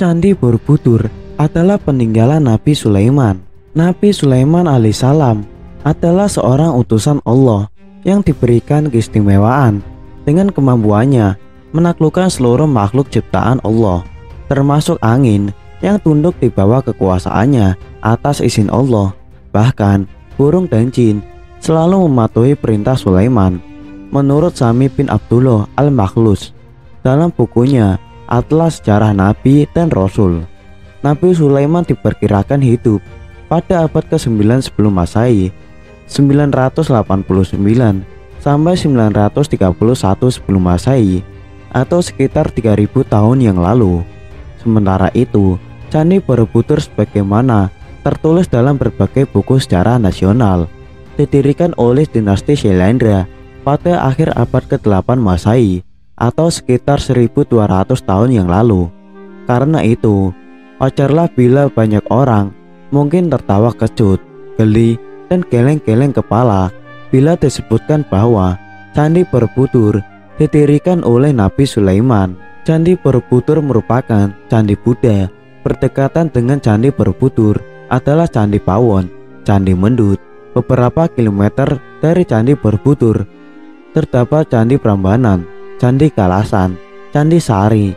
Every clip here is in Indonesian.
Candi Borobudur adalah peninggalan Nabi Sulaiman. Nabi Sulaiman alaihissalam adalah seorang utusan Allah yang diberikan keistimewaan dengan kemampuannya menaklukkan seluruh makhluk ciptaan Allah, termasuk angin yang tunduk di bawah kekuasaannya atas izin Allah. Bahkan burung dan jin selalu mematuhi perintah Sulaiman. Menurut Sami bin Abdullah Al-Makhlus dalam bukunya Atlas Sejarah Nabi dan Rasul, Nabi Sulaiman diperkirakan hidup pada abad ke-9 sebelum Masehi, 989 sampai 931 sebelum Masehi, atau sekitar 3000 tahun yang lalu. Sementara itu, Candi Borobudur sebagaimana tertulis dalam berbagai buku sejarah nasional didirikan oleh dinasti Syailendra pada akhir abad ke-8 Masehi atau sekitar 1200 tahun yang lalu. Karena itu, wajarlah bila banyak orang mungkin tertawa kejut, geli, dan geleng-geleng kepala bila disebutkan bahwa Candi Borobudur didirikan oleh Nabi Sulaiman. Candi Borobudur merupakan candi Buddha. Berdekatan dengan Candi Borobudur adalah Candi Pawon, Candi Mendut. Beberapa kilometer dari Candi Borobudur terdapat Candi Prambanan, Candi Kalasan, Candi Sari,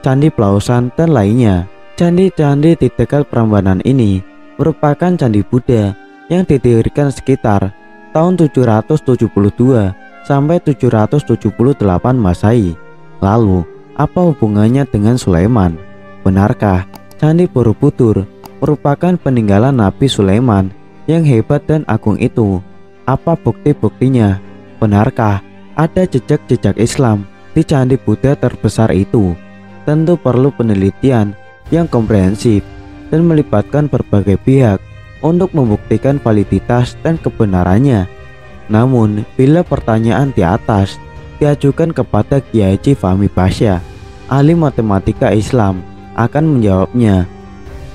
Candi Plausan, dan lainnya. Candi-candi di dekat Prambanan ini merupakan candi Buddha yang didirikan sekitar tahun 772 sampai 778 Masehi. Lalu, apa hubungannya dengan Sulaiman? Benarkah Candi Borobudur merupakan peninggalan Nabi Sulaiman yang hebat dan agung itu? Apa bukti-buktinya? Benarkah ada jejak-jejak Islam di candi Buddha terbesar itu? Tentu perlu penelitian yang komprehensif dan melibatkan berbagai pihak untuk membuktikan validitas dan kebenarannya. Namun, bila pertanyaan di atas diajukan kepada Kiai Haji Fahmi Bahsyah, ahli matematika Islam, akan menjawabnya.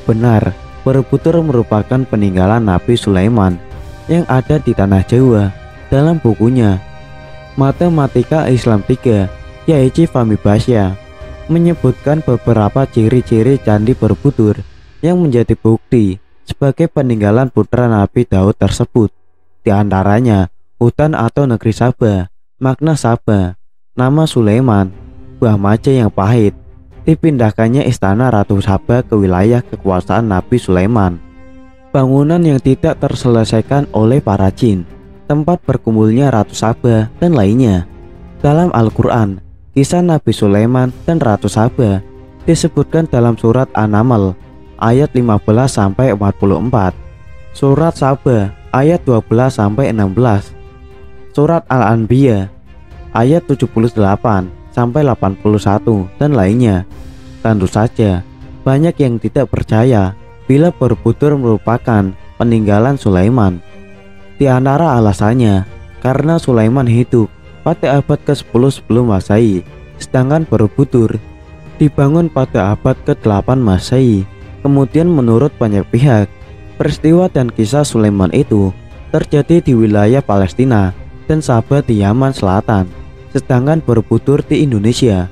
Benar, Borobudur merupakan peninggalan Nabi Sulaiman yang ada di tanah Jawa. Dalam bukunya Matematika Islam 3, Kiai Haji Fahmi Bahsyah menyebutkan beberapa ciri-ciri Candi Borobudur yang menjadi bukti sebagai peninggalan putra Nabi Daud tersebut. Di antaranya hutan atau negeri Sabah, makna Sabah, nama Sulaiman, buah maja yang pahit, dipindahkannya istana Ratu Sabah ke wilayah kekuasaan Nabi Sulaiman, bangunan yang tidak terselesaikan oleh para jin, tempat berkumpulnya Ratu Sabah, dan lainnya. Dalam Al-Quran, kisah Nabi Sulaiman dan Ratu Sabah disebutkan dalam surat An-Naml ayat 15-44, surat Sabah ayat 12-16, surat Al-Anbiya ayat 78-81, dan lainnya. Tentu saja banyak yang tidak percaya bila Borobudur merupakan peninggalan Sulaiman. Di antara alasannya karena Sulaiman hidup pada abad ke-10 sebelum Masehi, sedangkan Borobudur dibangun pada abad ke-8 Masehi. Kemudian menurut banyak pihak, peristiwa dan kisah Sulaiman itu terjadi di wilayah Palestina dan Sabah di Yaman Selatan, sedangkan Borobudur di Indonesia.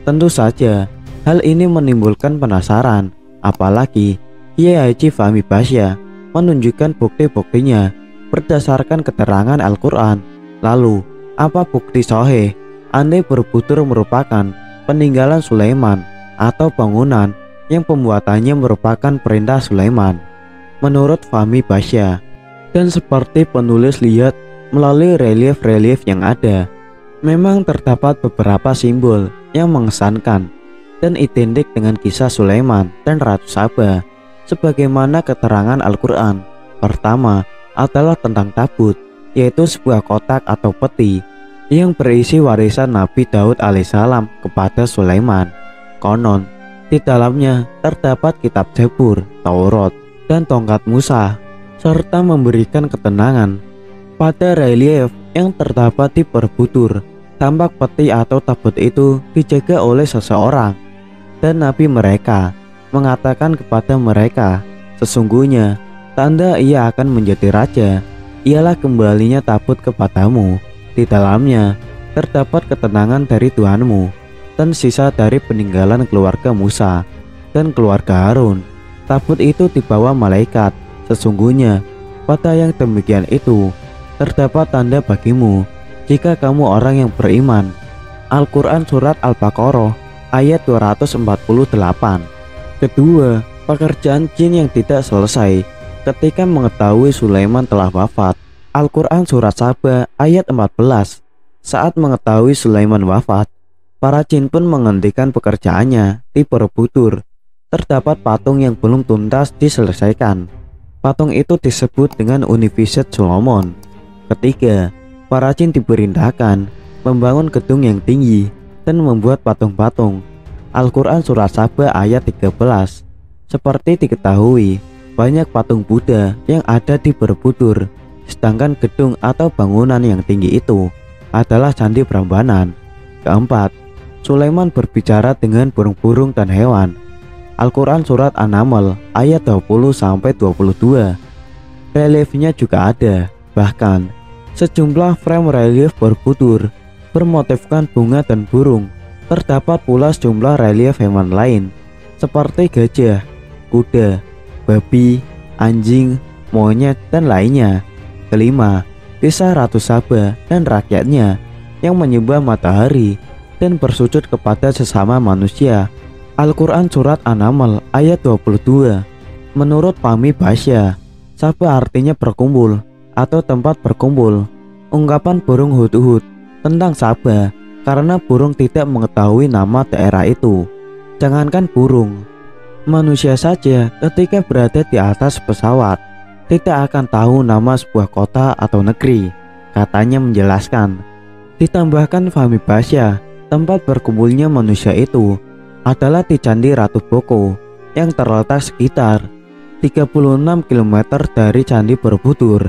Tentu saja hal ini menimbulkan penasaran, apalagi Kiai Haji Fahmi Bahsyah menunjukkan bukti-buktinya berdasarkan keterangan Al-Quran. Lalu, apa bukti sahih andai Borobudur merupakan peninggalan Sulaiman atau bangunan yang pembuatannya merupakan perintah Sulaiman? Menurut Fahmi Bahsyah, dan seperti penulis lihat melalui relief-relief yang ada, memang terdapat beberapa simbol yang mengesankan dan identik dengan kisah Sulaiman dan Ratu Sabah sebagaimana keterangan Al-Quran. Pertama adalah tentang tabut, yaitu sebuah kotak atau peti yang berisi warisan Nabi Daud alaihissalam kepada Sulaiman. Konon di dalamnya terdapat kitab Zabur, Taurat, dan tongkat Musa, serta memberikan ketenangan. Pada relief yang terdapat di Borobudur, tampak peti atau tabut itu dijaga oleh seseorang, dan Nabi mereka mengatakan kepada mereka, sesungguhnya tanda ia akan menjadi raja ialah kembalinya tabut kepadamu. Di dalamnya terdapat ketenangan dari Tuhanmu dan sisa dari peninggalan keluarga Musa dan keluarga Harun. Tabut itu dibawa malaikat. Sesungguhnya pada yang demikian itu terdapat tanda bagimu jika kamu orang yang beriman. Al-Quran Surat Al-Baqarah ayat 248. Kedua, pekerjaan jin yang tidak selesai ketika mengetahui Sulaiman telah wafat. Al-Quran Surat Saba ayat 14. Saat mengetahui Sulaiman wafat, para jin pun menghentikan pekerjaannya di Borobudur. Terdapat patung yang belum tuntas diselesaikan. Patung itu disebut dengan Universitas Solomon. Ketiga, para jin diperintahkan membangun gedung yang tinggi dan membuat patung-patung. Al-Quran Surat Saba ayat 13. Seperti diketahui, banyak patung Buddha yang ada di Borobudur, sedangkan gedung atau bangunan yang tinggi itu adalah Candi Prambanan. Keempat, Sulaiman berbicara dengan burung-burung dan hewan. Al-Quran Surat An-Naml ayat 20-22. Reliefnya juga ada. Bahkan sejumlah frame relief Borobudur bermotifkan bunga dan burung. Terdapat pula sejumlah relief hewan lain seperti gajah, kuda, babi, anjing, monyet, dan lainnya. Kelima, kisah Ratu Saba dan rakyatnya yang menyembah matahari dan bersujud kepada sesama manusia. Al-Quran Surat An-Naml ayat 22. Menurut Fahmi Basya, Saba artinya berkumpul atau tempat berkumpul. Ungkapan burung hudhud tentang Saba karena burung tidak mengetahui nama daerah itu. Jangankan burung, manusia saja ketika berada di atas pesawat tidak akan tahu nama sebuah kota atau negeri, katanya menjelaskan. Ditambahkan Fahmi Basya, tempat berkumpulnya manusia itu adalah di Candi Ratu Boko yang terletak sekitar 36 km dari Candi Borobudur.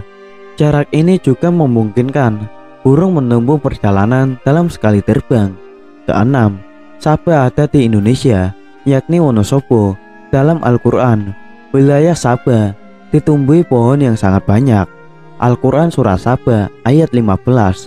Jarak ini juga memungkinkan burung menempuh perjalanan dalam sekali terbang. Keenam, Saba ada di Indonesia, yakni Wonosobo. Dalam Al-Quran, wilayah Saba ditumbuhi pohon yang sangat banyak. Al-Quran Surat Saba ayat 15.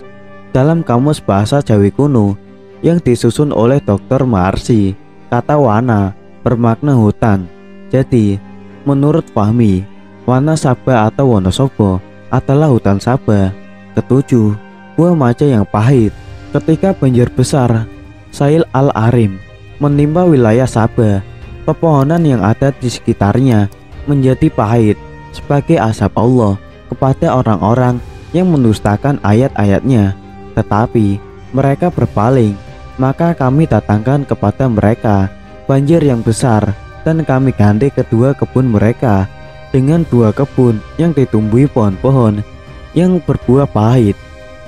Dalam Kamus Bahasa Jawi Kuno yang disusun oleh Dr. Maharsi, kata wana bermakna hutan. Jadi, menurut Fahmi, wana Saba atau Wonosobo adalah hutan Saba. Ketujuh, buah maca yang pahit. Ketika banjir besar Sail Al-Arim menimpa wilayah Saba, pepohonan yang ada di sekitarnya menjadi pahit sebagai azab Allah kepada orang-orang yang mendustakan ayat-ayatnya. Tetapi mereka berpaling, maka kami datangkan kepada mereka banjir yang besar, dan kami ganti kedua kebun mereka dengan dua kebun yang ditumbuhi pohon-pohon yang berbuah pahit,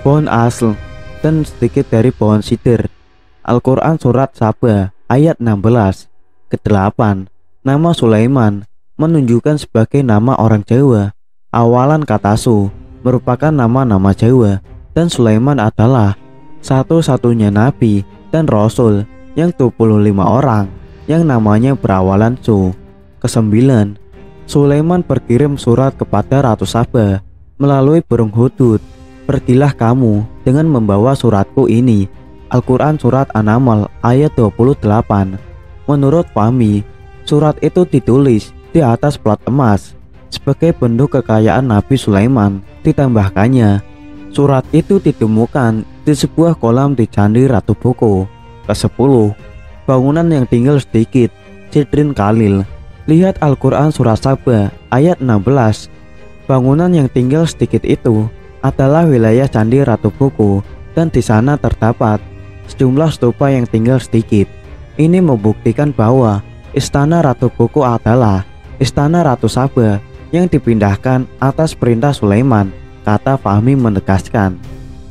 pohon asl, dan sedikit dari pohon sidir. Al-Quran Surat Saba ayat 16. Kedelapan, nama Sulaiman menunjukkan sebagai nama orang Jawa. Awalan kata Su merupakan nama-nama Jawa, dan Sulaiman adalah satu-satunya nabi dan rasul yang 25 orang yang namanya berawalan Su. Kesembilan, Sulaiman berkirim surat kepada Ratu Saba melalui burung hudhud. Pergilah kamu dengan membawa suratku ini. Al-Quran Surat An-Naml ayat 28. Menurut Fahmi, surat itu ditulis di atas plat emas sebagai bentuk kekayaan Nabi Sulaiman. Ditambahkannya, surat itu ditemukan di sebuah kolam di Candi Ratu Boko. Ke-10, bangunan yang tinggal sedikit, Sidrin Khalil. Lihat Al-Quran Surat Saba ayat 16. Bangunan yang tinggal sedikit itu adalah wilayah Candi Ratu Boko, dan di sana terdapat sejumlah stupa yang tinggal sedikit. Ini membuktikan bahwa istana Ratu Boko adalah istana Ratu Saba yang dipindahkan atas perintah Sulaiman, kata Fahmi menegaskan.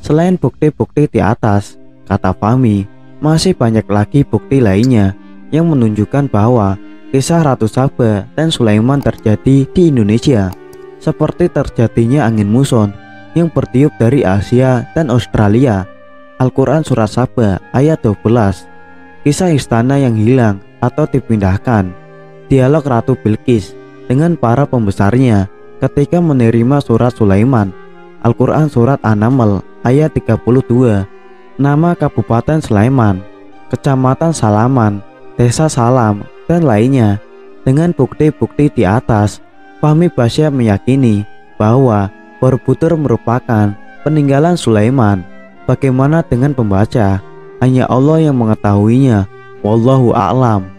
Selain bukti-bukti di atas, kata Fahmi, masih banyak lagi bukti lainnya yang menunjukkan bahwa kisah Ratu Saba dan Sulaiman terjadi di Indonesia, seperti terjadinya angin muson yang bertiup dari Asia dan Australia. Al-Quran Surat Saba ayat 12. Kisah istana yang hilang atau dipindahkan. Dialog Ratu Bilqis dengan para pembesarnya ketika menerima surat Sulaiman. Al-Quran Surat An-Naml ayat 32. Nama Kabupaten Sulaiman, Kecamatan Salaman, Desa Salam, dan lainnya. Dengan bukti-bukti di atas, Fahmi Bahsyah meyakini bahwa Borobudur merupakan peninggalan Sulaiman. Bagaimana dengan pembaca? Hanya Allah yang mengetahuinya. Wallahu a'lam.